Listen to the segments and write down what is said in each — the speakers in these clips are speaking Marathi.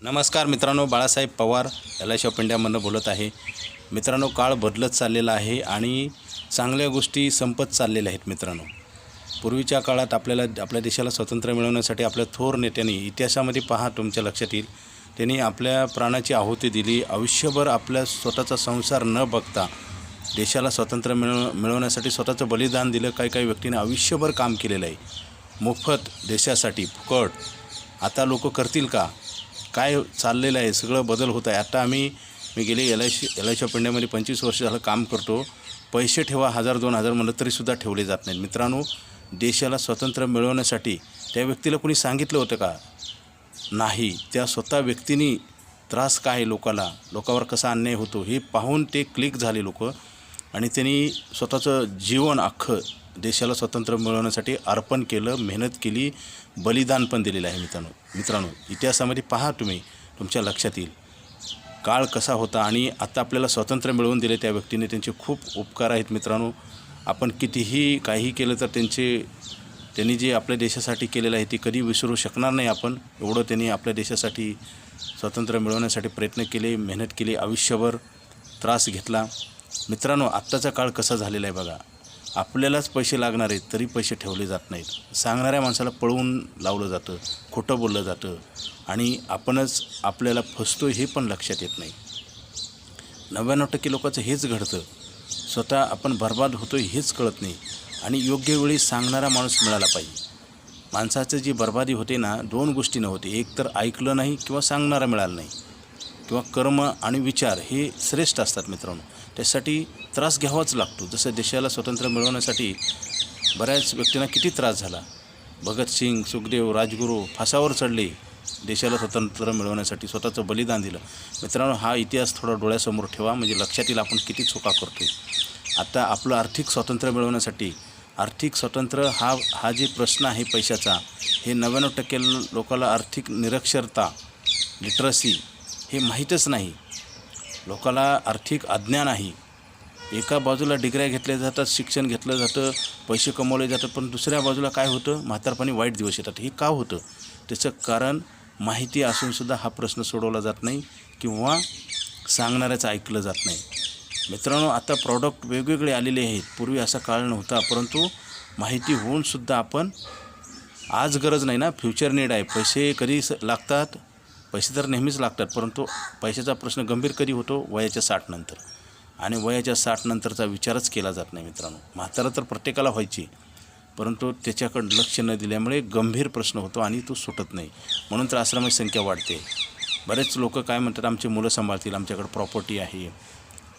नमस्कार मित्रांनो, बाळासाहेब पवार LIC ऑफ इंडियामधून बोलत आहे. मित्रांनो, काळ बदलत चाललेला आहे आणि चांगल्या गोष्टी संपत चाललेल्या आहेत. मित्रांनो, पूर्वीच्या काळात आपल्या देशाला स्वातंत्र्य मिळवण्यासाठी आपल्या थोर नेत्यांनी इतिहासामध्ये पहा, तुमच्या लक्षात येईल, त्यांनी आपल्या प्राणाची आहुती दिली. आयुष्यभर आपल्या स्वतःचा संसार न बघता देशाला स्वातंत्र्य मिळवण्यासाठी स्वतःचं बलिदान दिलं. काही व्यक्तींनी आयुष्यभर काम केलेलं आहे, मोफत देशासाठी, फुकट. आता लोक करतील का? काय चाललेलं आहे? सगळं बदल होत आहे. आता मी गेले LIC ऑफ इंडियामध्ये 25 वर्ष झालं काम करतो. पैसे ठेवा 1000-2000 म्हणलं तरीसुद्धा ठेवले जात नाहीत. मित्रांनो, देशाला स्वातंत्र्य मिळवण्यासाठी त्या व्यक्तीला कोणी सांगितलं होतं का? नाही. त्या स्वतः व्यक्तीने त्रास काय आहे, लोकांवर कसा अन्याय होतो हे पाहून ते क्लिक झाले लोक, आणि त्यांनी स्वतःचं जीवन अख्खं देशाला स्वातंत्र्य मिळवण्यासाठी अर्पण केलं, मेहनत केली, बलिदान पण दिलेलं आहे. मित्रांनो, इतिहासामध्ये पहा, तुमच्या लक्षात येईल काळ कसा होता आणि आता आपल्याला स्वातंत्र्य मिळवून दिले त्या व्यक्तीने. त्यांचे खूप उपकार आहेत. मित्रांनो, आपण कितीही काही केलं तर त्यांनी जे आपल्या देशासाठी केलेलं आहे ते कधी विसरू शकणार नाही आपण. एवढं त्यांनी आपल्या देशासाठी स्वातंत्र्य मिळवण्यासाठी प्रयत्न केले, मेहनत केली, आयुष्यभर त्रास घेतला. मित्रांनो, आत्ताचा काळ कसा झालेला आहे बघा. आपल्यालाच पैसे लागणार आहेत तरी पैसे ठेवले जात नाहीत. सांगणाऱ्या माणसाला पळवून लावलं जातं, खोटं बोललं जातं, आणि आपणच आपल्याला फसतो हे पण लक्षात येत नाही. 99% लोकांचं हेच घडतं. स्वतः आपण बर्बाद होतो हेच कळत नाही, आणि योग्य वेळी सांगणारा माणूस मिळाला पाहिजे. माणसाचं जी बर्बादी होते ना, 2 गोष्टीनं होते. एक तर ऐकलं नाही किंवा सांगणारा मिळाला नाही, किंवा कर्म आणि विचार हे श्रेष्ठ असतात. मित्रांनो, त्यासाठी त्रास घ्यावाच लागतो. जसं देशाला स्वातंत्र्य मिळवण्यासाठी बऱ्याच व्यक्तींना किती त्रास झाला. भगतसिंग, सुखदेव, राजगुरू फासावर चढले देशाला स्वातंत्र्य मिळवण्यासाठी, स्वतःचं बलिदान दिलं. मित्रांनो, हा इतिहास थोडा डोळ्यासमोर ठेवा, म्हणजे लक्षात येईल आपण किती चुका करतो. आता आपलं आर्थिक स्वातंत्र्य मिळवण्यासाठी, आर्थिक स्वातंत्र्य हा जे प्रश्न आहे पैशाचा, हे 99% लोकांना आर्थिक निरक्षरता, लिटरसी हे माहीतच नाही. लोकांना आर्थिक अज्ञान आहे. एका बाजूला डिग्र्या घेतल्या जातात, शिक्षण घेतलं जातं, पैसे कमवले जातात, पण दुसऱ्या बाजूला काय होतं? म्हातारपणी वाईट दिवस येतात. हे का होतं? त्याचं कारण माहिती असूनसुद्धा हा प्रश्न सोडवला जात नाही, किंवा सांगणाऱ्याचं ऐकलं जात नाही. मित्रांनो, आता प्रॉडक्ट वेगवेगळे आलेले आहेत. पूर्वी असा काळ नव्हता, परंतु माहिती होऊनसुद्धा आपण, आज गरज नाही ना, फ्युचर नीड आहे. पैसे कधी लागतात? पैसे तर नेहमीच लागतात, परंतु पैशाचा प्रश्न गंभीर कधी होतो? वयाच्या 60 नंतर. आणि वयाच्या 60 नंतरचा विचारच केला जात नाही. मित्रांनो, म्हातारं तर प्रत्येकाला व्हायची, परंतु त्याच्याकडे लक्ष न दिल्यामुळे गंभीर प्रश्न होतो आणि तो सुटत नाही. म्हणून तर आश्रमाची संख्या वाढते. बरेच लोक काय म्हणतात, आमची मुलं सांभाळतील, आमच्याकडे प्रॉपर्टी आहे.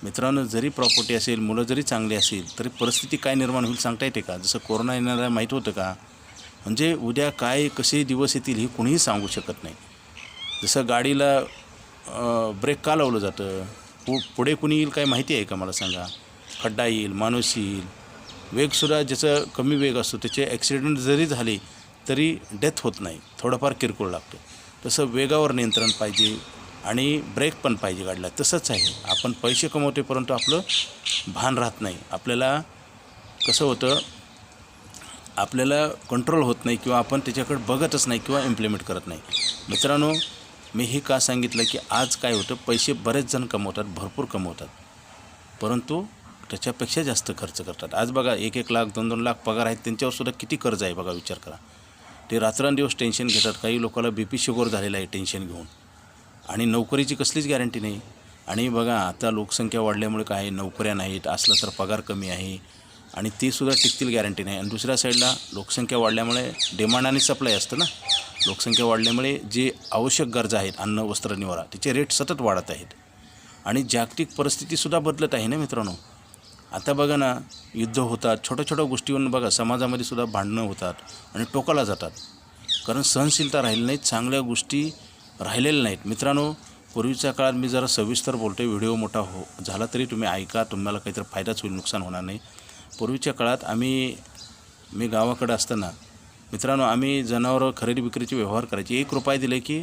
मित्रांनो, जरी प्रॉपर्टी असेल, मुलं जरी चांगली असेल, तरी परिस्थिती काय निर्माण होईल सांगता येते का? जसं कोरोना येणारा माहीत होतं का? म्हणजे उद्या काय कसे दिवस येतील हे कुणीही सांगू शकत नाही. जसं गाडीला ब्रेक का लावलं जातं? पुढे कुणी येईल काय माहिती आहे का? मला सांगा. खड्डा येईल, माणूस येईल. वेगसुद्धा ज्याचं कमी वेग असतो त्याचे ॲक्सिडेंट जरी झाले तरी डेथ होत नाही, थोडंफार किरकोळ लागतो. तसं वेगावर नियंत्रण पाहिजे आणि ब्रेक पण पाहिजे गाडीला. तसंच आहे, आपण पैसे कमवते परंतु आपलं भान राहत नाही. आपल्याला कसं होतं, आपल्याला कंट्रोल होत नाही, किंवा आपण त्याच्याकडे बघतच नाही किंवा इम्प्लिमेंट करत नाही. मित्रांनो, मी हे का सांगितलं की आज काय होतं, पैसे बरेच जण कमवतात, भरपूर कमवतात, परंतु त्याच्यापेक्षा जास्त खर्च करतात. आज बघा, 1-1 लाख 2-2 लाख पगार आहेत, त्यांच्यावरसुद्धा किती कर्ज आहे बघा, विचार करा. ते रात्रंदिवस टेन्शन घेतात. काही लोकांना BP शुगर झालेलं आहे टेन्शन घेऊन, आणि नोकरीची कसलीच गॅरंटी नाही. आणि बघा, आता लोकसंख्या वाढल्यामुळे काय, नोकऱ्या नाहीत, असलं तर पगार कमी आहे, आणि ते सुद्धा टिकतील गॅरंटी नाही. आणि दुसऱ्या साईडला लोकसंख्या वाढल्यामुळे डिमांड आणि सप्लाय असतं ना. लोकसंख्या वाढल्यामुळे जे आवश्यक गरजा आहेत, अन्न, वस्त्र, निवारा, त्याचे रेट सतत वाढत आहेत, आणि जागतिक परिस्थितीसुद्धा बदलत आहे ना मित्रांनो. आता बघा ना, युद्ध होतात, छोट्या गोष्टीवरून बघा समाजामध्ये सुद्धा भांडणं होतात आणि टोकाला जातात, कारण सहनशीलता राहिली नाहीत, चांगल्या गोष्टी राहिलेल्या नाहीत. मित्रांनो, पूर्वीच्या काळात, मी जरा सविस्तर बोलतो, व्हिडिओ मोठा झाला तरी तुम्ही ऐका, तुम्हाला काहीतरी फायदाच होईल, नुकसान होणार नाही. पूर्वीच्या काळात मी गावाकडे असताना मित्रांनो, आम्ही जनावरं खरेदी विक्रीचे व्यवहार करायचे. 1 रुपया दिले की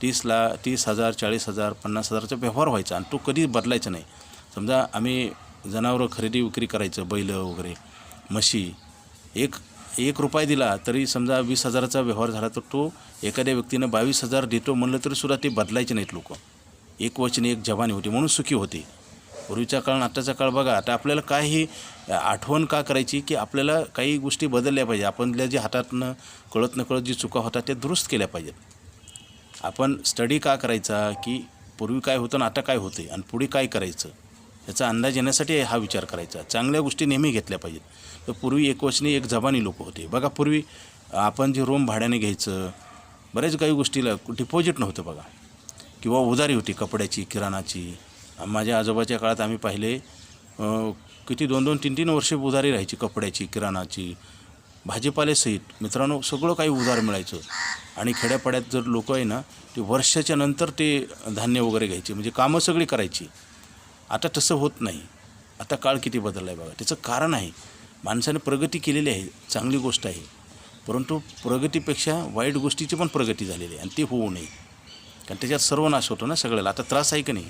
30,000, 40,000, 50,000चा व्यवहार व्हायचा, आणि तो कधी बदलायचा नाही. समजा आम्ही जनावरं खरेदी विक्री करायचं, बैल वगैरे, म्हशी, एक ₹1 दिला तरी समजा 20,000चा व्यवहार झाला तर तो एखाद्या व्यक्तीनं 22,000 देतो म्हणलं तरीसुद्धा ते बदलायचे नाहीत लोक. एकवचनी एक जबानी होती म्हणून सुखी होते. पूर्वीचा काळ आणि आत्ताचा काळ बघा. आता आपल्याला काय ही आठवण का करायची की आपल्याला काही गोष्टी बदलल्या पाहिजे. आपल्या जे हातातनं कळत नकळत जी चुका होतात त्या दुरुस्त केल्या पाहिजेत. आपण स्टडी का करायचा की पूर्वी काय होतं आणि आता काय होते आणि पुढे काय करायचं याचा अंदाज येण्यासाठी हा विचार करायचा. चांगल्या गोष्टी नेहमी घेतल्या पाहिजेत. तर पूर्वी एकवचनी एक जबानी लोक होते बघा. पूर्वी आपण जे रूम भाड्याने घ्यायचं बऱ्याच काही गोष्टीला डिपॉझिट नव्हतं बघा, किंवा उधारी होती कपड्याची, किराणाची. माझ्या आजोबाच्या काळात आम्ही पाहिले किती 2-2, 3-3 वर्षे उधारी राहायची कपड्याची, किराणाची, भाजीपाल्यासहित मित्रांनो सगळं काही उधार मिळायचं. आणि खेड्यापाड्यात जर लोक आहे ना ते वर्षाच्या नंतर ते धान्य वगैरे घ्यायचे, म्हणजे कामं सगळी करायची. आता तसं होत नाही. आता काळ किती बदलला आहे बघा. त्याचं कारण आहे माणसाने प्रगती केलेली आहे, चांगली गोष्ट आहे. परंतु प्रगतीपेक्षा वाईट गोष्टीची पण प्रगती झालेली आहे आणि ती होऊ नये. कारण त्याच्यात सर्वनाश होतो ना सगळ्याला. आता त्रास आहे की नाही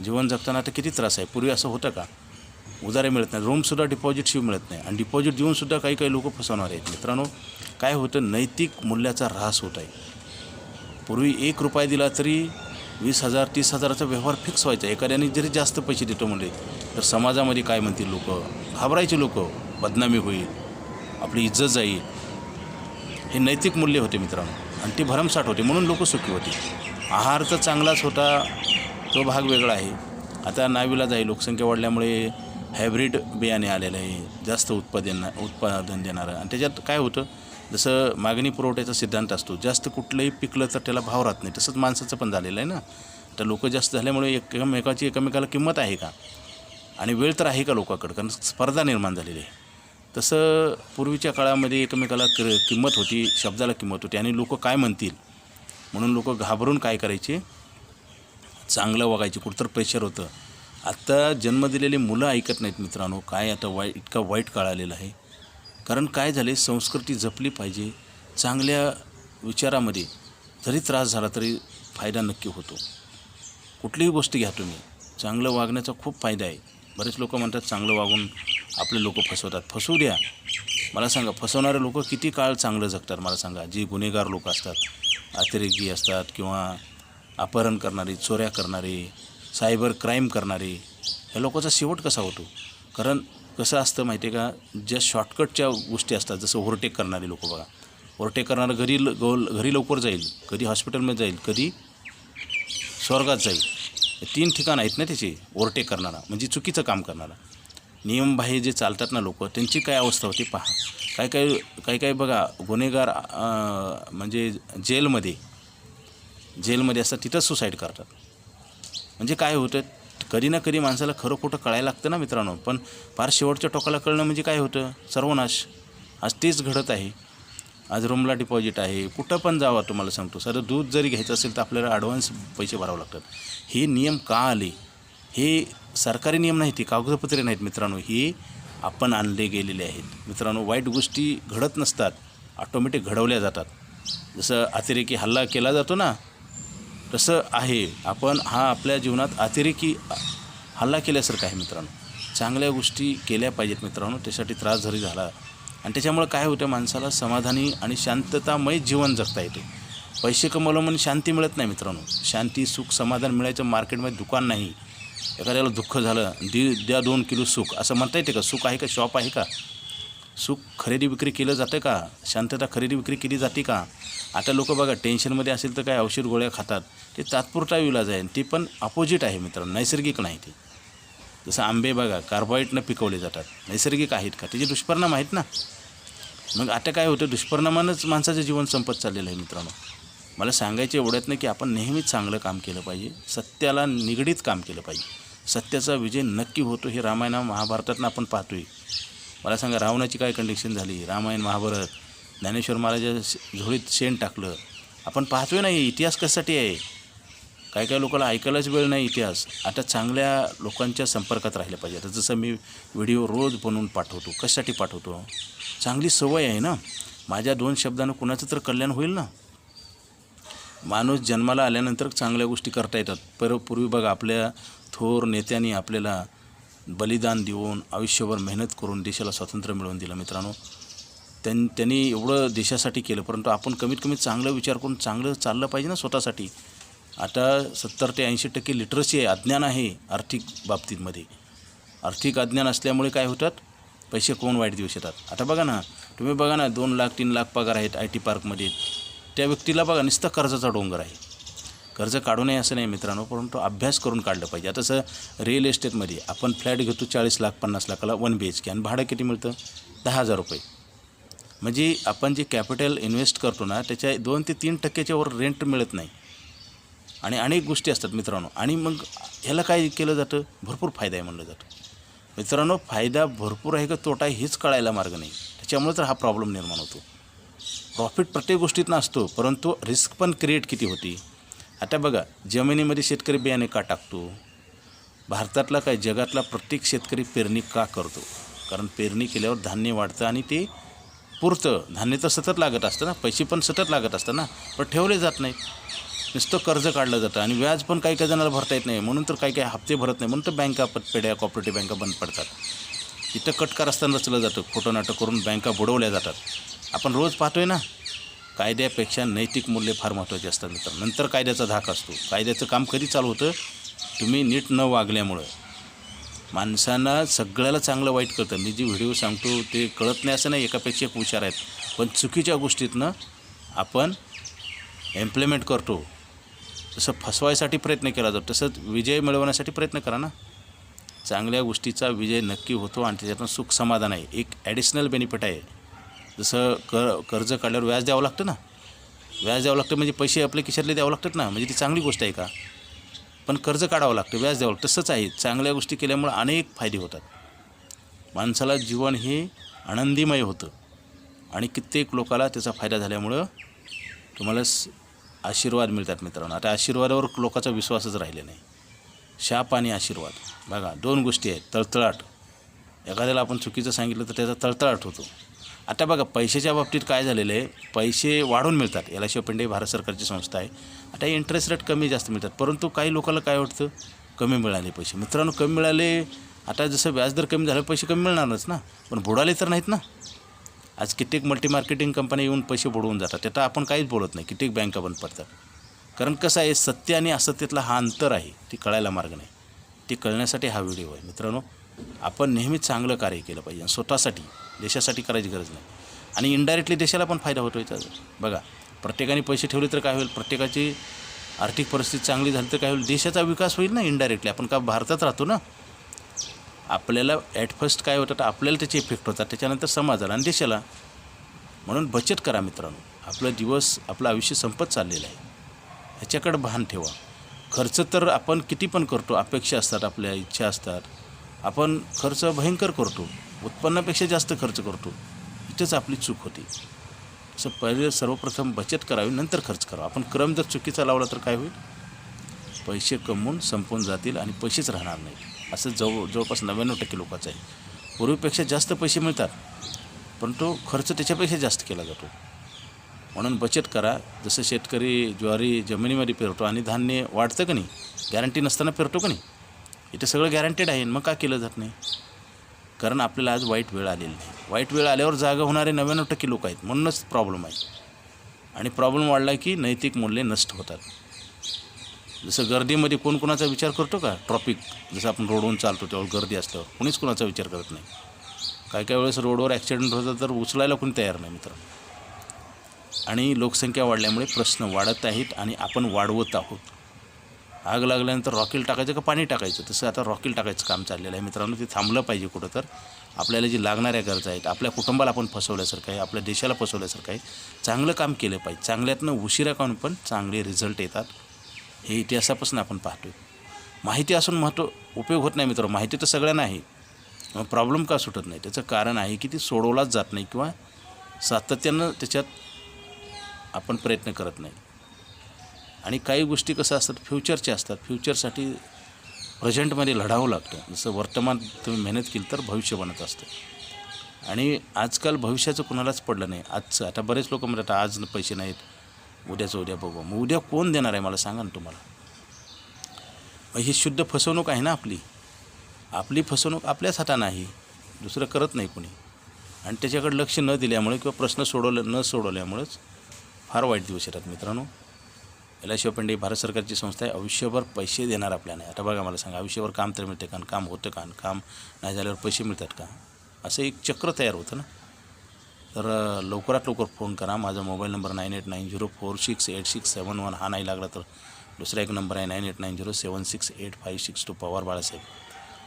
जीवन जगताना? आता किती त्रास आहे. पूर्वी असं होतं का? उधारे मिळत नाही, रूमसुद्धा डिपॉझिटशिवाय मिळत नाही. आणि डिपॉझिट देऊनसुद्धा काही लोक फसवणार आहेत मित्रांनो. काय होतं, नैतिक मूल्याचा ऱ्हास होत आहे. पूर्वी ₹1 दिला तरी 20,000 30,000चा व्यवहार फिक्स व्हायचा. एखाद्याने जरी जास्त पैसे देतो म्हणले तर समाजामध्ये काय म्हणतील लोक, घाबरायचे लोक, बदनामी होईल, आपली इज्जत जाईल. हे नैतिक मूल्य होते मित्रांनो आणि ते भरमसाठ होते म्हणून लोक सुखी होते. आहार तर चांगलाच होता, तो भाग वेगळा आहे. आता नाविलाज आहे, लोकसंख्या वाढल्यामुळे हायब्रिड बियाणे आलेलं आहे, जास्त उत्पादन देणारं. आणि त्याच्यात काय होतं, जसं मागणी पुरवठ्याचा सिद्धांत असतो, जास्त कुठलंही पिकलं तर त्याला भाव राहत नाही, तसंच माणसाचं पण झालेलं आहे ना. तर लोक जास्त झाल्यामुळे एकमेकाला किंमत आहे का आणि वेळ तर आहे का लोकांकडं, कारण स्पर्धा निर्माण झालेली आहे. तसं पूर्वीच्या काळामध्ये एकमेकाला किंमत होती, शब्दाला किंमत होती. आणि लोक काय म्हणतील म्हणून लोक घाबरून काय करायचे, चांगलं वागायचे. कुठंतर प्रेशर होतं. आत्ता जन्म दिलेले मुलं ऐकत नाहीत मित्रांनो. काय आता इतका वाईट काळ आलेला आहे. कारण काय झाले, संस्कृती जपली पाहिजे. चांगल्या विचारामध्ये जरी त्रास झाला तरी फायदा नक्की होतो. कुठलीही गोष्ट घ्या तुम्ही, चांगलं वागण्याचा खूप फायदा आहे. बरेच लोक म्हणतात चांगलं वागून आपले लोक फसवतात. फसवू द्या. मला सांगा, फसवणारे लोक किती काळ चांगलं जगतात मला सांगा. जे गुन्हेगार लोक असतात, अतिरेकी असतात, किंवा अपहरण करणारे, चोऱ्या करणारे, सायबर क्राईम करणारे, ह्या लोकांचा शेवट कसा होतो? कारण कसं असतं माहिती आहे का, ज्या शॉर्टकटच्या गोष्टी असतात, जसं ओव्हरटेक करणारे लोक बघा. ओव्हरटेक करणारं घरी लवकर जाईल, कधी हॉस्पिटलमध्ये जाईल, कधी स्वर्गात जाईल. 3 ठिकाणं आहेत ना त्याचे. ओव्हरटेक करणारा म्हणजे चुकीचं काम करणारा. नियमबाह्य जे चालतात ना लोक, त्यांची काय अवस्था होती पहा. काही बघा गुन्हेगार म्हणजे जेलमध्ये असतात, तिथंच सुसाईड करतात. म्हणजे काय होतं, कधी ना कधी माणसाला खरं खोटं कळायला लागतं ना मित्रांनो. पण फार शेवटच्या टोकाला कळणं म्हणजे काय होतं, सर्वनाश. आज तेच घडत आहे. आज रूमला डिपॉझिट आहे, कुठं पण जावा तुम्हाला सांगतो. साधं दूध जरी घ्यायचं असेल तर आपल्याला ॲडव्हान्स पैसे भरावे लागतात. हे नियम का आले? हे सरकारी नियम नाहीत, ते कागदपत्रे नाहीत मित्रांनो. हे आपण आणले गेलेले आहेत मित्रांनो. वाईट गोष्टी घडत नसतात, ऑटोमॅटिक घडवल्या जातात. जसं अतिरेकी हल्ला केला जातो ना, तसं आहे. आपण आपल्या जीवनात अतिरेकी हल्ला केल्यासारखं आहे मित्रांनो. चांगल्या गोष्टी केल्या पाहिजेत मित्रांनो. त्यासाठी त्रास जरी झाला आणि त्याच्यामुळे काय होतं, माणसाला समाधानी आणि शांततामय जीवन जगता येते. पैसे कमवलं म्हणून शांती मिळत नाही मित्रांनो. शांती, सुख, समाधान मिळायचं मार्केटमध्ये दुकान नाही. एखाद्याला दुःख झालं, द्या 2 किलो सुख असं म्हणता येते का? सुख आहे का? शॉप आहे का? सुख खरेदी विक्री केलं जातं का? शांतता खरेदी विक्री केली जाते का? आता लोक बघा टेन्शनमध्ये असेल तर काय औषध गोळ्या खातात. ते तात्पुरता इलाज आहे. ते पण अपोजिट आहे मित्रांनो, नैसर्गिक नाही ते. जसं आंबे बघा कार्बोहायड्रेटनं पिकवले जातात, नैसर्गिक आहेत का? त्याचे दुष्परिणाम आहेत ना. मग आता काय होतं, दुष्परिणामानंच माणसाचं जीवन संपत चाललेलं आहे मित्रांनो. मला सांगायचं एवढ्यात नाही की आपण नेहमीच चांगलं काम केलं पाहिजे, सत्याला निगडीत काम केलं पाहिजे. सत्याचा विजय नक्की होतो. हे रामायण महाभारतातनं आपण पाहतोय. मला सांगा, रावणाची काय कंडिशन झाली. रामायण महाभारत, ज्ञानेश्वर महाराजाच्या झोळीत शेण टाकलं. आपण पाहतोय ना, इतिहास कशासाठी आहे. काही लोकांना ऐकायलाच वेळ नाही इतिहास. आता चांगल्या लोकांच्या संपर्कात राहिलं पाहिजे. आता जसं मी व्हिडिओ रोज बनवून पाठवतो, कशासाठी पाठवतो, चांगली सवय आहे ना. माझ्या 2 शब्दानं कुणाचं तर कल्याण होईल ना. माणूस जन्माला आल्यानंतर चांगल्या गोष्टी करता येतात. पूर्वी बघा आपल्या थोर नेत्यांनी आपल्याला बलिदान देऊन आयुष्यभर मेहनत करून देशाला स्वातंत्र्य मिळवून दिलं मित्रांनो. त्यांनी एवढं देशासाठी केलं, परंतु आपण कमीत कमी चांगला विचार करून चांगलं चाललं पाहिजे ना स्वतःसाठी. आता 70 ते 80% लिटरसी आहे, अज्ञान आहे आर्थिक बाबतीमध्ये. आर्थिक अज्ञान असल्यामुळे काय होतात, पैसे कोण वाईट दिवस येतात. आता बघा ना, तुम्ही बघा ना, 2 लाख 3 लाख पगार आहेत IT पार्कमध्ये, त्या व्यक्तीला बघा नुसतं कर्जाचा डोंगर आहे. कर्ज काढू नये असं नाही मित्रांनो, परंतु अभ्यास करून काढलं पाहिजे. आता तसं रिअल एस्टेटमध्ये आपण फ्लॅट घेतो 40 लाख 50 लाखाला 1 BHK, आणि भाडं किती मिळतं, 10,000 रुपये. म्हणजे आपण जे कॅपिटल इन्व्हेस्ट करतो ना, त्याच्या 2 ते 3% वर रेंट मिळत नाही. आणि अनेक गोष्टी असतात मित्रांनो. आणि मग ह्याला काय केलं जातं, भरपूर फायदा आहे म्हणलं जातं. मित्रांनो, फायदा भरपूर आहे का तोटा आहे हेच कळायला मार्ग नाही. त्याच्यामुळे तर हा प्रॉब्लेम निर्माण होतो. प्रॉफिट प्रत्येक गोष्टीतनं असतो, परंतु रिस्क पण क्रिएट किती होती. आता बघा, जमिनीमध्ये शेतकरी बियाणे का टाकतो, भारतातला काय जगातला प्रत्येक शेतकरी पेरणी का करतो, कारण पेरणी केल्यावर धान्य वाढतं आणि ते पुरतं. धान्य तर सतत लागत असतं ना, पैसे पण सतत लागत असतं ना, पण ठेवले जात नाहीत. नुसतं कर्ज काढलं जातं आणि व्याज पण काही जणांना भरता येत नाही, म्हणून तर काही हप्ते भरत नाही, म्हणून तर बँका पेढ्या कॉपरेटिव्ह बँका बंद पडतात. इथं कटकारस्थान रचलं जातं, खोटं नाटक करून बँका बुडवल्या जातात. आपण रोज पाहतोय ना. कायद्यापेक्षा नैतिक मूल्य फार महत्त्वाची असतात मित्रांनो. नंतर कायद्याचा धाक असतो. कायद्याचं काम कधी चालू होतं, तुम्ही नीट न वागल्यामुळं. माणसांना सगळ्याला चांगलं वाईट कळतं. मी जी व्हिडिओ सांगतो ते कळत नाही असं नाही, एकापेक्षा एक हुशार आहेत, पण चुकीच्या गोष्टीतनं आपण इम्प्लिमेंट करतो. तसं फसवायसाठी प्रयत्न केला जातो, तसंच विजय मिळवण्यासाठी प्रयत्न करा ना. चांगल्या गोष्टीचा विजय नक्की होतो आणि त्याच्यातून सुख समाधान आहे. एक ॲडिशनल बेनिफिट आहे. जसं कर्ज काढल्यावर व्याज द्यावं लागतं ना, व्याज द्यावं लागतं म्हणजे पैसे आपल्या खिशातले द्यावं लागतात ना, म्हणजे ती चांगली गोष्ट आहे का. पण कर्ज काढावं लागतं, व्याज द्यावं लागतं. तसंच आहे, चांगल्या गोष्टी केल्यामुळे अनेक फायदे होतात. माणसाला जीवन हे आनंदीमय होतं आणि कित्येक लोकाला त्याचा फायदा झाल्यामुळं तुम्हाला आशीर्वाद मिळतात मित्रांनो. आता आशीर्वादावर लोकांचा विश्वासच राहिले नाही. शाप आणि आशीर्वाद बघा, 2 गोष्टी आहेत. तळतळाट, एखाद्याला आपण चुकीचं सांगितलं तर त्याचा तळतळाट होतो. आता बघा, पैशाच्या बाबतीत काय झालेलं आहे, पैसे वाढून मिळतात. LIC ऑफ इंडिया भारत सरकारची संस्था आहे. आता इंटरेस्ट रेट कमी जास्त मिळतात, परंतु काही लोकांना काय वाटतं, कमी मिळाले पैसे. मित्रांनो, कमी मिळाले, आता जसं व्याजदर कमी झालं पैसे कमी मिळणारच ना, पण बुडाले तर नाहीत ना. आज कित्येक मल्टी मार्केटिंग कंपन्या येऊन पैसे बुडवून जातात. त्यात आपण काहीच बोलत नाही. कित्येक बँका बंद पडतात. कारण कसं आहे, सत्य आणि असत्यातला हा अंतर आहे, ती कळायला मार्ग नाही. ती कळण्यासाठी हा व्हिडिओ आहे मित्रांनो. आपण नेहमीच चांगलं कार्य केलं पाहिजे, स्वतःसाठी, देशासाठी करायची गरज नाही. आणि इनडायरेक्टली देशाला पण फायदा होतो याचा. बघा, प्रत्येकाने पैसे ठेवले तर काय होईल, प्रत्येकाची आर्थिक परिस्थिती चांगली झाली तर काय होईल, देशाचा विकास होईल ना इनडायरेक्टली. आपण का भारतात राहतो ना. आपल्याला ॲट फर्स्ट काय होतं, तर आपल्याला त्याचे इफेक्ट होतात, त्याच्यानंतर समाजाला आणि देशाला. म्हणून बचत करा मित्रांनो. आपलं आयुष्य संपत चाललेलं आहे, ह्याच्याकडे भान ठेवा. खर्च तर आपण किती पण करतो, अपेक्षा असतात, आपल्या इच्छा असतात, आपण खर्च भयंकर करतो, उत्पन्नापेक्षा जास्त खर्च करतो. इथंच आपली चूक होती. असं पहिले सर्वप्रथम बचत करावी, नंतर खर्च करावा. आपण क्रम जर चुकीचा लावला तर काय होईल, पैसे कमवून संपून जातील आणि पैसेच राहणार नाहीत. असं जवळपास 99% लोकांचं आहे. पूर्वीपेक्षा जास्त पैसे मिळतात, परंतु खर्च त्याच्यापेक्षा जास्त केला जातो. म्हणून बचत करा. जसं शेतकरी ज्वारी जमिनीमध्ये पेरतो आणि धान्य वाढतं का नाही, गॅरंटी नसताना पेरतो का नाही, इथे सगळं गॅरंटेड आहे. मग का केलं जात नाही, कारण आपल्याला आज वाईट वेळ आलेली नाही. वाईट वेळ आल्यावर जागा होणारे 99% लोक आहेत, म्हणूनच प्रॉब्लेम आहे. आणि प्रॉब्लेम वाढला की नैतिक मूल्ये नष्ट होतात. जसं गर्दीमध्ये कोण कोणाचा विचार करतो का, ट्रॉफिक जसं आपण रोडवरून चालतो तेव्हा गर्दी असल्यावर कोणीच कोणाचा विचार करत नाही. काही वेळेस रोडवर ॲक्सिडेंट होतात तर उचलायला कोणी तयार नाही मित्र. आणि लोकसंख्या वाढल्यामुळे प्रश्न वाढत आहेत आणि आपण वाढवत आहोत. आग लागल्यानंतर रॉकेल टाकायचं का पाणी टाकायचं, तसं आता रॉकेल टाकायचं काम चाललेलं आहे मित्रांनो. ते थांबलं पाहिजे कुठं. तर आपल्याला जी लागणाऱ्या गरजा आहेत, आपल्या कुटुंबाला आपण फसवल्यासारखं आहे, आपल्या देशाला फसवल्यासारखं आहे. चांगलं काम केलं पाहिजे. चांगल्यातनं उशिरा काऊन पण चांगले रिझल्ट येतात, हे इतिहासापासून आपण पाहतो. माहिती असून उपयोग होत नाही मित्र. माहिती तर सगळ्यांना आहे, मग प्रॉब्लेम का सुटत नाही, त्याचं कारण आहे की ती सोडवलाच जात नाही किंवा सातत्यानं त्याच्यात आपण प्रयत्न करत नाही. आणि काही गोष्टी कसं असतात, फ्युचरच्या असतात. फ्युचरसाठी प्रेझेंटमध्ये लढावं लागतं. जसं वर्तमान तुम्ही मेहनत केली तर भविष्य बनत असतं. आणि आजकाल भविष्याचं कुणालाच पडलं नाही. आजचं आता बरेच लोक म्हणतात आज पैसे नाहीत, उद्याचं उद्या बघू. मग उद्या कोण देणार आहे मला सांगा ना तुम्हाला. मग ही शुद्ध फसवणूक आहे ना आपली. आपली फसवणूक आपल्याच हातानं आहे, दुसरं करत नाही कोणी. आणि त्याच्याकडे लक्ष न दिल्यामुळे किंवा प्रश्न न सोडवल्यामुळेच फार वाईट दिवस येतात मित्रांनो. LIC ऑफ इंडिया भारत सरकारची संस्था आहे. आयुष्यभर पैसे देणार आपल्याला नाही. आता बघा मला सांगा, आयुष्यभर काम तर मिळते का, काम होतं का, काम नाही झाल्यावर पैसे मिळतात का, असं एक चक्र तयार होतं ना. तर लवकरात लवकर फोन करा. माझा मोबाईल नंबर 9890468671. हा नाही लागला तर दुसरा एक नंबर आहे 9890768562. पवार बाळासाहेब.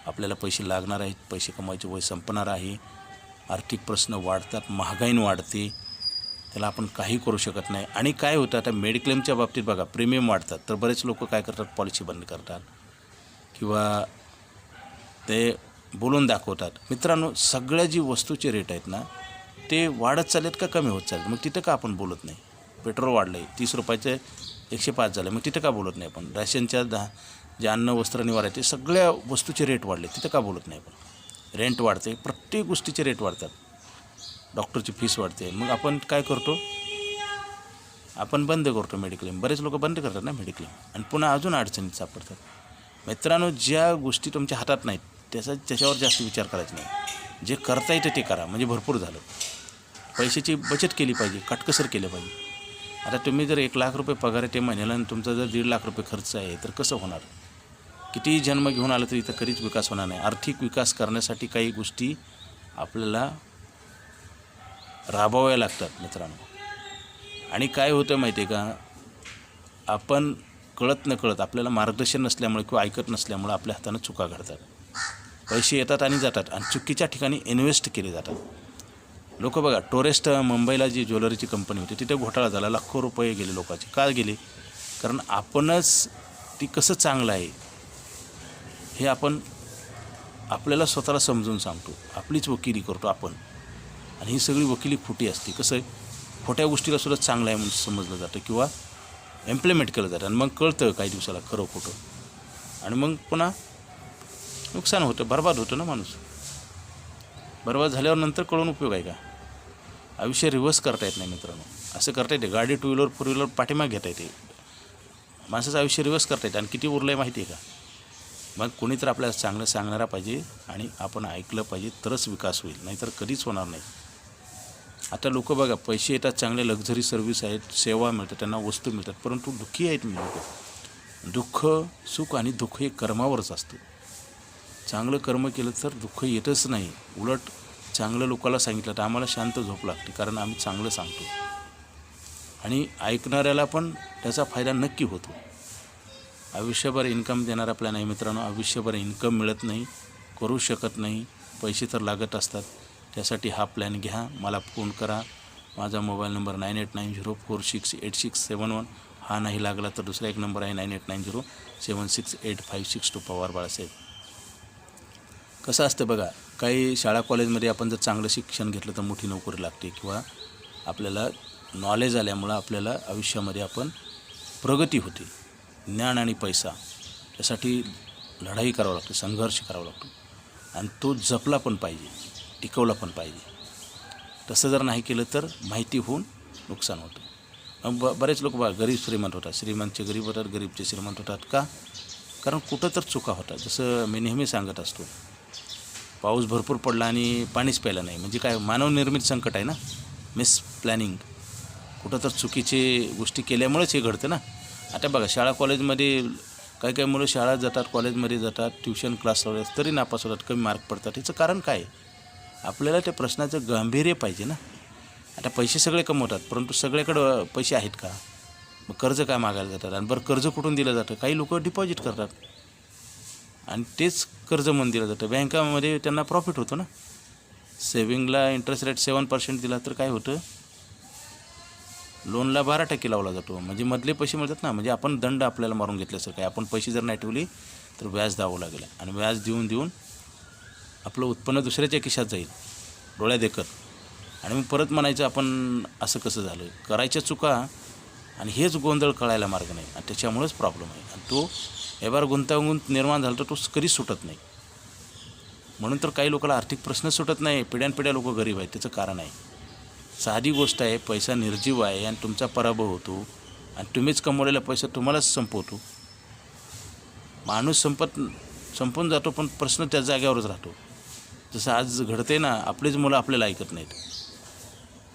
आपल्याला पैसे लागणार आहेत, पैसे कमवायचे वय संपणार आहे. आर्थिक प्रश्न वाढतात, महागाई वाढते, त्याला आपण काही करू शकत नाही. आणि काय होतं आता मेडिक्लेमच्या बाबतीत बघा, प्रीमियम वाढतात तर बरेच लोक काय करतात, पॉलिसी बंद करतात किंवा ते बोलून दाखवतात. मित्रांनो, सगळ्या जी वस्तूचे रेट आहेत ना ते वाढत चाललेत का कमी होत चाललेत, मग तिथं का आपण बोलत नाही. पेट्रोल वाढलं आहे, 30 रुपयाचं 105 झालं, मग तिथं का बोलत नाही आपण. राशनच्या जे अन्न वस्त्र निवार आहे ते सगळ्या वस्तूचे रेट वाढले, तिथं का बोलत नाही आपण. रेंट वाढते, प्रत्येक गोष्टीचे रेट वाढतात, डॉक्टरची फीस वाढते. मग आपण काय करतो, आपण बंद करतो मेडिक्लेम. बरेच लोक बंद करतात ना मेडिक्लेम आणि पुन्हा अजून अडचणीत सापडतात. मित्रांनो, ज्या गोष्टी तुमच्या हातात नाहीत त्याच्यावर जास्त विचार करायचा नाही. जे करता येतं ते करा, म्हणजे भरपूर झालं. पैशाची बचत केली पाहिजे, काटकसर केलं पाहिजे. आता तुम्ही जर 1 लाख रुपये पगार आहे ते महिन्याला आणि तुमचा जर 1.5 लाख रुपये खर्च आहे तर कसं होणार. कितीही जन्म घेऊन आलं तर इथं कधीच विकास होणार नाही. आर्थिक विकास करण्यासाठी काही गोष्टी आपल्याला राबवाव्या लागतात मित्रांनो. आणि काय होतं माहिती आहे का, आपण कळत नकळत आपल्याला मार्गदर्शन नसल्यामुळे किंवा ऐकत नसल्यामुळे आपल्या हातानं चुका घडतात. पैसे येतात आणि जातात आणि चुकीच्या ठिकाणी इन्व्हेस्ट केले जातात. लोक बघा, टोरेस्ट मुंबईला जी ज्वेलरीची कंपनी होती तिथे घोटाळा झाला, लाखो रुपये गेले लोकांचे. का गेले, कारण आपणच ती कसं चांगलं आहे हे आपण आपल्याला स्वतःला समजून सांगतो, आपलीच वकिली करतो आपण. आणि ही सगळी वकिली खोटी असते. कसं आहे, खोट्या गोष्टीला सुद्धा चांगलं आहे म्हणून समजलं जातं किंवा इम्प्लिमेंट केलं जातं आणि मग कळतं काही दिवसाला खरं खोटं आणि मग पुन्हा नुकसान होतं, बर्बाद होतं ना माणूस. बर्बाद झाल्यावर नंतर कळून उपयोग आहे का. आयुष्य रिव्हर्स करता येत नाही मित्रांनो. असं करता येते, गाडी 2 व्हीलर 4 व्हीलर पाठीमाग घेता येते, माणसाचं आयुष्य रिव्हर्स करता येते. आणि किती उरलं आहे माहिती आहे का. मग कोणी तर आपल्याला चांगलं सांगणारा पाहिजे आणि आपण ऐकलं पाहिजे, तरच विकास होईल, नाहीतर कधीच होणार नाही. आता लोक बघा, पैसे येतात, चांगले लक्झरी सर्व्हिस आहेत, सेवा मिळतात, त्यांना वस्तू मिळतात, परंतु दुःखी आहेत लोक. दुःख, सुख आणि दुःख हे कर्मावरच असतं. चांगलं कर्म केलं तर दुःख येतच नाही. उलट चांगलं लोकाला सांगितलं तर आम्हाला शांत झोप लागते, कारण आम्ही चांगलं सांगतो आणि ऐकणाऱ्याला पण त्याचा फायदा नक्की होतो. आयुष्यभर इन्कम देणारा प्लॅन आहे मित्रांनो. आयुष्यभर इन्कम मिळत नाही, करू शकत नाही, पैसे तर लागत असतात. त्यासाठी हा प्लॅन घ्या, मला फोन करा. माझा मोबाईल नंबर 9890468671. हा नाही लागला तर दुसरा एक नंबर आहे 9890768562. पवार बाळासाहेब. कसं असतं बघा, काही शाळा कॉलेजमध्ये आपण जर चांगलं शिक्षण घेतलं तर मोठी नोकरी लागते किंवा आपल्याला नॉलेज आल्यामुळं आपल्याला आयुष्यामध्ये आपण प्रगती होते. ज्ञान आणि पैसा त्यासाठी लढाई करावं लागते, संघर्ष करावा लागतो आणि तो जपला पण पाहिजे, टिकवला पण पाहिजे. तसं जर नाही केलं तर माहिती होऊन नुकसान होतं. बरेच लोक बघा, गरीब श्रीमंत होतात, श्रीमंतचे गरीब होतात, गरीबचे श्रीमंत होतात. का, कारण कुठं तर चुका होतात. जसं मी नेहमी सांगत असतो, पाऊस भरपूर पडला आणि पाणीच प्यायला नाही, म्हणजे काय, मानवनिर्मित संकट आहे ना, मिस प्लॅनिंग. कुठं तर चुकीचे गोष्टी केल्यामुळेच हे घडतं ना. आता बघा, शाळा कॉलेजमध्ये काही मुलं शाळा जातात, कॉलेजमध्ये जातात, ट्युशन क्लास लावतात, तरी नापास होतात, कमी मार्क पडतात. याचं कारण काय. आपल्याला त्या प्रश्नाचं गांभीर्य पाहिजे ना. आता पैसे सगळे कमवतात, परंतु सगळ्याकडं पैसे आहेत का. मग कर्ज काय मागायला जातात, आणि बरं कर्ज कुठून दिलं जातं, काही लोक डिपॉझिट करतात आणि तेच कर्ज म्हणून दिलं जातं. बँकामध्ये त्यांना प्रॉफिट होतं ना. सेविंगला इंटरेस्ट रेट 7% दिला तर काय होतं, लोनला 12% लावला जातो, म्हणजे मधले पैसे मिळतात ना. म्हणजे आपण दंड आपल्याला मारून घेतल्यासारखं आहे. आपण पैसे जर नाही ठेवली तर व्याज द्यावं लागेल आणि व्याज देऊन देऊन आपलं उत्पन्न दुसऱ्याच्या खिशात जाईल डोळ्या देखत. आणि मग परत म्हणायचं आपण असं कसं झालं, करायच्या चुका आणि हेच गोंधळ कळायला मार्ग नाही आणि त्याच्यामुळेच प्रॉब्लेम आहे. आणि तो एबार गुंतागुंत निर्माण झाला तर तो कधीच सुटत नाही. म्हणून तर काही लोकांना आर्थिक प्रश्न सुटत नाही, पिढ्यानपिढ्या लोक गरीब आहेत. त्याचं कारण आहे, साधी गोष्ट आहे, पैसा निर्जीव आहे आणि तुमचा पराभव होतो आणि तुम्हीच कमवलेला पैसा तुम्हालाच संपवतो. माणूस संपून जातो, पण प्रश्न त्या जाग्यावरच राहतो. जसं आज घडते ना, आपलीच मुलं आपल्याला ऐकत नाहीत.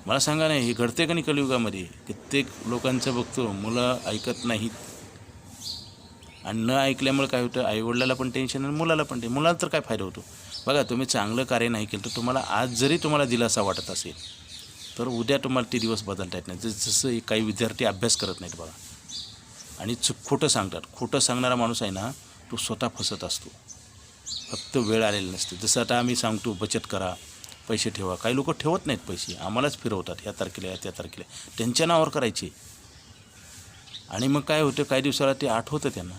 मला सांगा ना, हे घडते का नाही कलियुगामध्ये? कित्येक लोकांचं बघतो, मुलं ऐकत नाहीत. आणि न ऐकल्यामुळे काय होतं, आईवडिलाला पण टेन्शन आणि मुलाला पण टेन्शन. मुलाला तर काय फायदा होतो बघा. तुम्ही चांगलं कार्य नाही केलं तर तुम्हाला आज जरी तुम्हाला दिलासा वाटत असेल तर उद्या तुम्हाला ते दिवस बदलता येत नाही. जसं काही विद्यार्थी अभ्यास करत नाहीत बघा आणि खोटं सांगतात. खोटं सांगणारा माणूस आहे ना, तो स्वतः फसत असतो. फक्त वेळ आलेली नसते. जसं आता आम्ही सांगतो बचत करा, पैसे ठेवा. काही लोक ठेवत नाहीत पैसे, आम्हालाच फिरवतात, ह्या तारखेला त्या तारखेला त्यांच्या नावावर करायचे. आणि मग काय होतं, काही दिवसाला ते आठवतं त्यांना.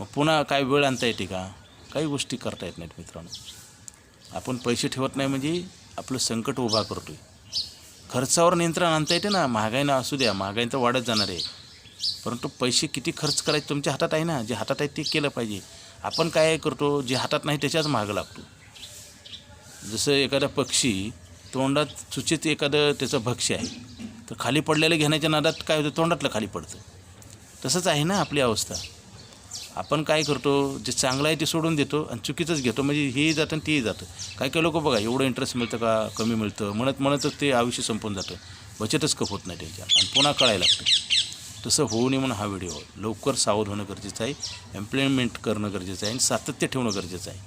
मग पुन्हा काय वेळ आणता येते का? काही गोष्टी करता येत नाहीत मित्रांनो. आपण पैसे ठेवत नाही म्हणजे आपलं संकट उभा करतो आहे. खर्चावर नियंत्रण आणता येते ना. महागाईनं असू द्या, महागाई तर वाढत जाणार आहे, परंतु पैसे किती खर्च करायचे तुमच्या हातात आहे ना. जे हातात आहे ते केलं पाहिजे. आपण काय करतो, जे हातात नाही त्याच्याच मागं लागतो. जसं एखादा पक्षी तोंडात चुचीत एखादं त्याचं भक्ष्य आहे तर खाली पडलेलं घेण्याच्या नादात काय होतं, तोंडातलं खाली पडतं. तसंच आहे ना आपली अवस्था. आपण काय करतो, जे चांगलं आहे ते सोडून देतो आणि चुकीचंच घेतो. म्हणजे हेही जातं आणि तेही जातं. काही काही लोक बघा, एवढं इंटरेस्ट मिळतं का, कमी मिळतं म्हणतच ते आयुष्य संपून जातं. बचतच होत नाही त्यांच्या आणि पुन्हा कळायला लागतं. तसं होऊ नये म्हणून हा व्हिडिओ. लवकर सावध होणं गरजेचं आहे, इम्प्लिमेंट करणं गरजेचं आहे आणि सातत्य ठेवणं गरजेचं आहे.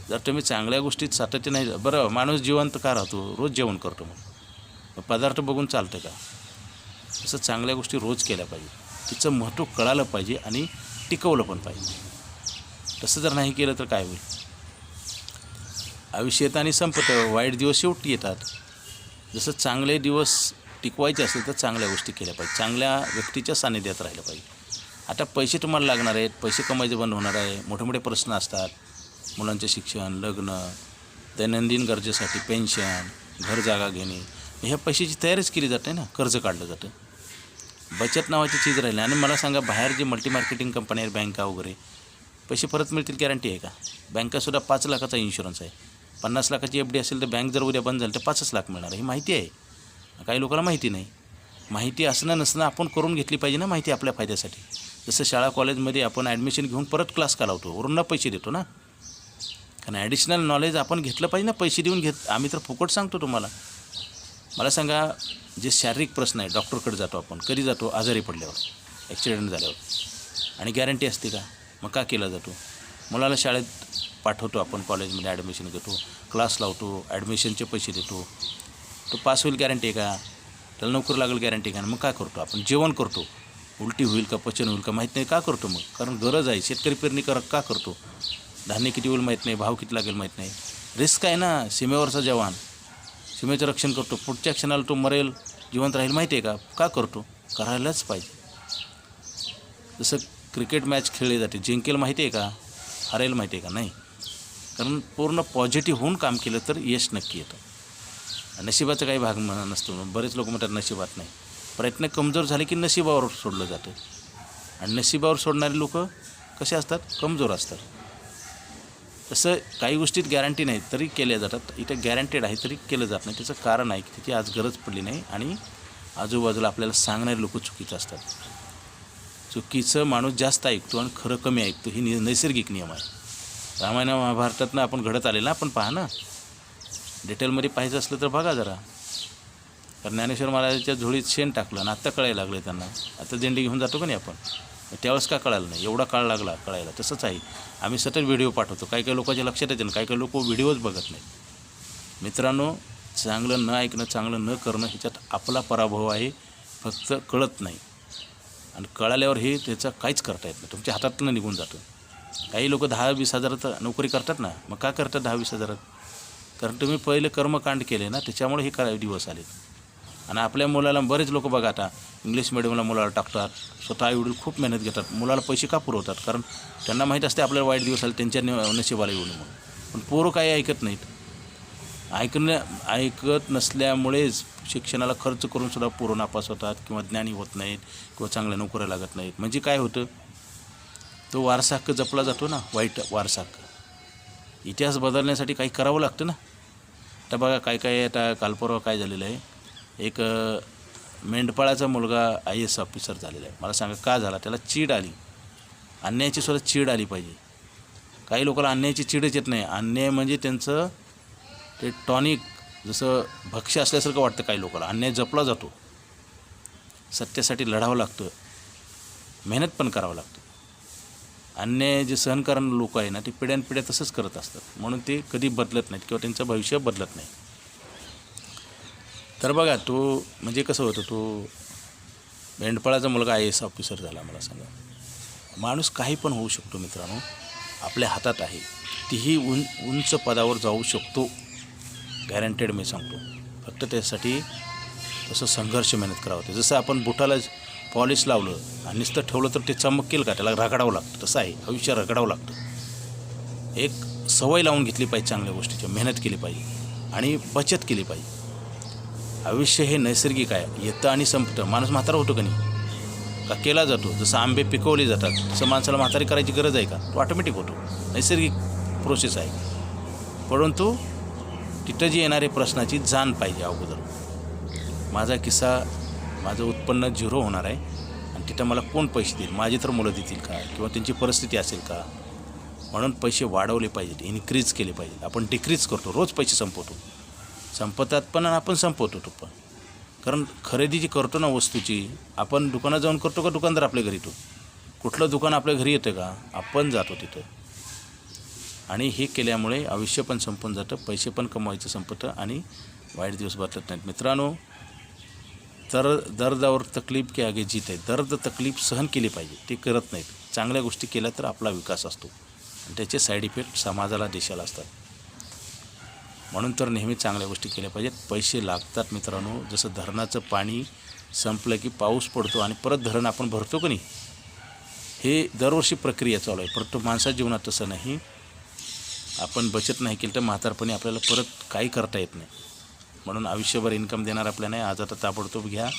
जर तुम्ही चांगल्या गोष्टीत सातत्य नाही, बरं माणूस जिवंत का राहतो, रोज जेवण करतो मग पदार्थ बघून चालतं का? तसं चांगल्या गोष्टी रोज केल्या पाहिजे. तिचं महत्त्व कळालं पाहिजे आणि टिकवलं पण पाहिजे. तसं जर नाही केलं तर काय होईल, आयुष्य येतं आणि संपतं, वाईट दिवस शेवटी येतात. जसं चांगले दिवस टिकवायचे असेल तर चांगल्या गोष्टी केल्या पाहिजे, चांगल्या व्यक्तीच्या सानिध्यात राहिलं पाहिजे. आता पैसे तुम्हाला लागणार आहेत, पैसे कमायचे बंद होणार आहे, मोठे मोठे प्रश्न असतात. मुलांचे शिक्षण, लग्न, दैनंदिन गरजेसाठी पेन्शन, घर जागा घेणे, ह्या पैशाची तयारीच केली जाते ना. कर्ज काढलं जातं. बचत नावाची चीज राहिली. आणि मला सांगा, बाहेर जे मल्टी मार्केटिंग कंपनी आहेत, बँका वगैरे, पैसे परत मिळतील गॅरंटी आहे का? बँकासुद्धा 5 लाखाचा इन्शुरन्स आहे. 50 लाखाची FD असेल तर बँक जर उद्या बंद झाली तर 5च लाख मिळणार. ही माहिती आहे. काही लोकांना माहिती नाही. माहिती असणं नसणं आपण करून घेतली पाहिजे ना, माहिती आपल्या फायद्यासाठी. जसं शाळा कॉलेजमध्ये आपण ॲडमिशन घेऊन परत क्लास का लावतो, वरून पैसे देतो ना. कारण ॲडिशनल नॉलेज आपण घेतलं पाहिजे ना, पैसे देऊन आम्ही तर फुकट सांगतो तुम्हाला. मला सांगा, जे शारीरिक प्रश्न आहे, डॉक्टरकडे जातो आपण, कधी जातो? आजारी पडल्यावर, ॲक्सिडेंट झाल्यावर. आणि गॅरंटी असते का? मग का केला जातो? मुलाला शाळेत पाठवतो आपण, कॉलेजमध्ये ॲडमिशन घेतो, क्लास लावतो, ॲडमिशनचे पैसे देतो. तो पास होईल गॅरंटी आहे का? त्याला नोकरी लागेल गॅरंटी आहे का? मग काय करतो आपण? जेवण करतो. उलटी होईल का, पचन होईल का माहीत नाही, का करतो मग? कारण गरज आहे. शेतकरी पेरणी का करतो? धान्य किती होईल माहीत नाही, भाव किती लागेल माहीत नाही. रिस्क आहे ना. सीमेवरचा जवान सीमेचं रक्षण करतो, पुढच्या क्षणाला तो मरेल, जिवंत राहील माहिती आहे का? का करतो? करायलाच पाहिजे. जसं क्रिकेट मॅच खेळली जाते, जिंकेल माहिती आहे का, हरेल माहिती आहे का? नाही. कारण पूर्ण पॉझिटिव्ह होऊन काम केलं तर यश नक्की येतं. नशिबाचा काही भाग नसतो. बरेच लोक म्हणतात नशिबात नाही. प्रयत्न कमजोर झाले की नशिबावर सोडलं जातं. आणि नशिबावर सोडणारे लोक कसे असतात? कमजोर असतात. तसं काही गोष्टीत गॅरंटी नाही तरी केल्या जातात. इथं गॅरंटेड आहे तरी केलं जात नाही. त्याचं कारण आहे की त्याची आज गरज पडली नाही आणि आजूबाजूला आपल्याला सांगणारे लोक चुकीचं असतात. चुकीचं माणूस जास्त ऐकतो आणि खरं कमी ऐकतो. ही नैसर्गिक नियम आहे. रामायण महाभारतातनं आपण घडत आलेलं आपण पहा ना. डिटेलमध्ये पाहायचं असलं तर बघा जरा. कारण ज्ञानेश्वर महाराजांच्या झोळीत शेण टाकलं आणि आत्ता कळायला लागलं त्यांना. आता दिंडी घेऊन जातो का नाही आपण, त्यावेळेस का कळालं नाही? एवढा काळ लागला कळायला. तसंच आहे. आम्ही सतत व्हिडिओ पाठवतो. काही काही लोकांच्या लक्षात येते ना, काही काही लोक व्हिडिओच बघत नाहीत. मित्रांनो, चांगलं न ऐकणं, चांगलं न करणं ह्याच्यात आपला पराभव आहे. फक्त कळत नाही. आणि कळाल्यावर हे त्याचं काहीच करता येत नाही. तुमच्या हातातनं निघून जातं. काही लोक 10-20 हजारात नोकरी करतात ना. मग का करतात 10-20 हजारात? कारण तुम्ही पहिले कर्मकांड केले ना, त्याच्यामुळे हे दिवस आले. आणि आपल्या मुलाला बरेच लोक बघा आता इंग्लिश मिडियमला मुलाला टाकतात. स्वतः आईवडील खूप मेहनत घेतात. मुलाला पैसे का पुरवतात? कारण त्यांना माहीत असते आपल्याला वाईट दिवस आले, त्यांच्या नशिबाला येऊ नये म्हणून. पण पोरं काही ऐकत नाहीत. ऐकत नसल्यामुळेच शिक्षणाला खर्च करूनसुद्धा पोरं नापास होतात किंवा ज्ञानी होत नाहीत किंवा चांगल्या नोकऱ्या लागत नाहीत. म्हणजे काय होतं, तो वारसा हक्क जपला जातो ना, वाईट वारसा हक्क. इतिहास बदलण्यासाठी काही करावं लागतं ना. आता बघा काय आता कालपर्वा काय झालेलं आहे, एक मेंढपाळाचा मुलगा IAS ऑफिसर झालेला आहे. मला सांगा का झाला? त्याला चीड आली. अन्यायाची सुद्धा चीड आली पाहिजे. काही लोकांना अन्यायाची चीडच येत नाही. अन्याय म्हणजे त्यांचं ते टॉनिक जसं भक्ष्य असल्यासारखं वाटतं काही लोकांना. अन्याय जपला जातो, सत्यासाठी लढावं लागतं, मेहनत पण करावं लागतं. अन्याय जे सहन करणारे लोक आहे ना ते पिढ्यानपिढ्या तसंच करत असतात, म्हणून ते कधी बदलत नाहीत किंवा त्यांचं भविष्य बदलत नाही. तर बघा तो म्हणजे कसं होतं, तो मेंढपाळाचा मुलगा IAS ऑफिसर झाला. मला सांगा, माणूस काही पण होऊ शकतो मित्रांनो, आपल्या हातात आहे. तीही उंच पदावर जाऊ शकतो, गॅरंटेड मी सांगतो. फक्त त्यासाठी तसं संघर्ष मेहनत करावं होते. जसं आपण बुटाला पॉलिश लावलं आणि नुसतं ठेवलं तर ते चमकेल का, त्याला रगडावं लागतं. तसं आहे आयुष्य, रगडावं लागतं. एक सवय लावून घेतली पाहिजे चांगल्या गोष्टीची, मेहनत केली पाहिजे आणि बचत केली पाहिजे. आयुष्य हे नैसर्गिक आहे, येतं आणि संपतं. माणूस म्हातारा होतो का नाही, का केला जातो. जसं आंबे पिकवले जातात तसं माणसाला म्हातारी करायची गरज आहे का, तो ऑटोमॅटिक होतो. नैसर्गिक प्रोसेस आहे. परंतु तिथं जी येणाऱ्या प्रश्नाची जाण पाहिजे अगोदर. माझा किस्सा, माझं उत्पन्न 0 होणार आहे आणि तिथं मला कोण पैसे देईल, माझी तर मुलं देतील का, किंवा त्यांची परिस्थिती असेल का. म्हणून पैसे वाढवले पाहिजेत, इन्क्रीज केले पाहिजे. आपण डिक्रीज करतो, रोज पैसे संपवतो, संपतात पण आणि आपण संपवतो तो पण. कारण खरेदी जी करतो ना वस्तूची, आपण दुकानात जाऊन करतो का दुकानदार आपल्या घरी येतो. कुठलं दुकान आपल्या घरी येतं का, आपण जातो तिथं. आणि हे केल्यामुळे आयुष्य पण संपून जातं, पैसे पण कमवायचं संपतं आणि वाईट दिवस बदलत नाहीत. मित्रांनो, तर दर्दावर तकलीफ के आगे जीत आहे. दर्द तकलीफ सहन केली पाहिजे, ते करत नाहीत. चांगल्या गोष्टी केल्या तर आपला विकास असतो आणि त्याचे साईड इफेक्ट समाजाला, देशाला असतात. म्हणून तर नेहमी चांगल्या गोष्टी केल्या पाहिजेत. पैसे लागतात मित्रांनो. जसं धरणाचं पाणी संपलं की पाऊस पडतो आणि परत धरण आपण भरतो का नाही, हे दरवर्षी प्रक्रिया चालू आहे. परंतु माणसाच्या जीवनात तसं नाही. आपण बचत नाही केली तर म्हातारपणी आपल्याला परत काही करता येत नाही. म्हणून आयुष्यभर इन्कम देणारा प्लॅन आहे. आज आता ताबडतोब घ्या,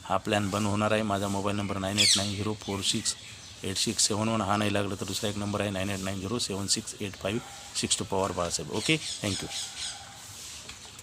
हा प्लॅन बंद होणार आहे. माझा मोबाईल नंबर 9890468671. हा नाही लागला तर दुसरा एक नंबर आहे 9890768562. पवार बाळासाहेब. Okay, thank you.